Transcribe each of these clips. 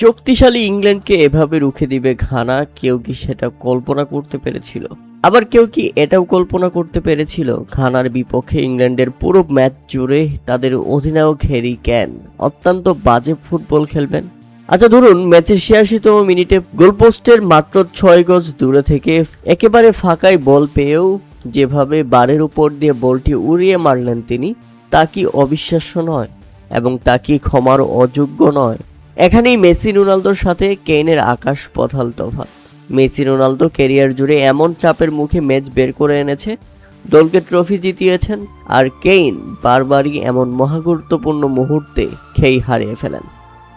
শক্তিশালী ইংল্যান্ডকে এভাবে রুখে দিবে ঘানা, কেউ কি সেটা কল্পনা করতে পেরেছিল? আবার কেউ কি এটাও কল্পনা করতে পেরেছিল ঘানার বিপক্ষে ইংল্যান্ডের পুরো ম্যাচ জুড়ে তাদের অধিনায়ক হ্যারি কেন অত্যন্ত বাজে ফুটবল খেলবেন? আচ্ছা ধরুন ম্যাচের ৮৬তম মিনিটে গোলপোস্টের মাত্র ৬ গজ দূরে থেকে একেবারে ফাঁকায় বল পেয়েও যেভাবে বারের উপর দিয়ে বলটি উড়িয়ে মারলেন তিনি, তা কি অবিশ্বাস্য নয়? এবং তা কি ক্ষমার অযোগ্য নয়? এখানেই মেসি রোনালদোর সাথে কেইনের আকাশ পাতাল তফাৎ। মেসি রোনালদো ক্যারিয়ার জুড়ে এমন চাপের মুখে ম্যাচ বের করে এনেছে, দলকে ট্রফি জিতিয়েছেন, আর কেইন বারবারই এমন মহাগুরুত্বপূর্ণ মুহূর্তে খেই হারিয়ে ফেলেন।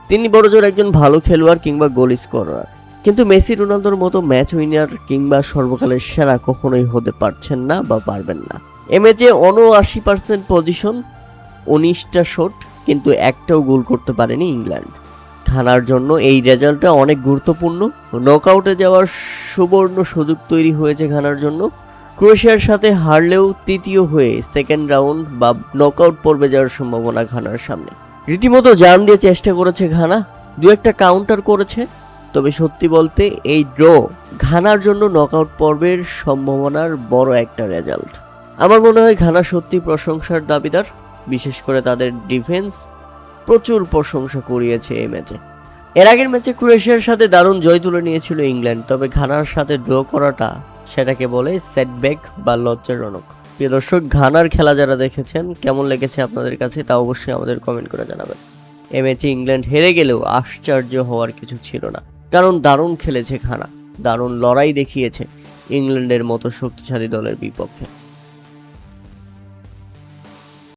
তিনি বড়জোর একজন ভালো খেলোয়াড় কিংবা গোল স্কোরার, কিন্তু মেসি রোনালদোর মতো ম্যাচ উইনার কিংবা সর্বকালের সেরা কখনোই হতে পারছেন না বা পারবেন না। এ ম্যাচে ৭৯% পজিশন, ১৯টা শট, কিন্তু একটাও গোল করতে পারেনি ইংল্যান্ড। ঘানার জন্য এই রেজাল্টটা অনেক গুরুত্বপূর্ণ। নকআউটে যাওয়ার সুবর্ণ সুযোগ তৈরি হয়েছে ঘানার জন্য। ক্রোয়েশিয়ার সাথে হারলেও তৃতীয় হয়ে সেকেন্ড রাউন্ড বা নকআউট পর্বে যাওয়ার সম্ভাবনা ঘানার সামনে। রীতিমতো জান দিয়ে চেষ্টা করেছে ঘানা, দু একটা কাউন্টার করেছে, তবে সত্যি বলতে এই ড্র ঘানার জন্য নকআউট পর্বের সম্ভাবনার বড় একটা রেজাল্ট। আমার মনে হয় ঘানা সত্যি প্রশংসার দাবিদার, বিশেষ করে তাদের ডিফেন্স প্রচুর প্রশংসা কুড়িয়েছে এই ম্যাচে। এর আগের ম্যাচে ক্রোয়েশিয়ার সাথে দারুণ জয় তুলে নিয়েছিল ইংল্যান্ড, তবে ঘানার সাথে ড্র করাটা সেটাকে বলে সেটব্যাক বা লজ্জাজনক। প্রিয় দর্শক, ঘানার খেলা যারা দেখেছেন কেমন লেগেছে আপনাদের কাছে তা অবশ্যই আমাদের কমেন্ট করে জানাবেন। এই ম্যাচে ইংল্যান্ড হেরে গেলেও আশ্চর্য হওয়ার কিছু ছিল না, কারণ দারুণ খেলেছে ঘানা, দারুণ লড়াই দেখিয়েছে ইংল্যান্ডের মতো শক্তিশালী দলের বিপক্ষে।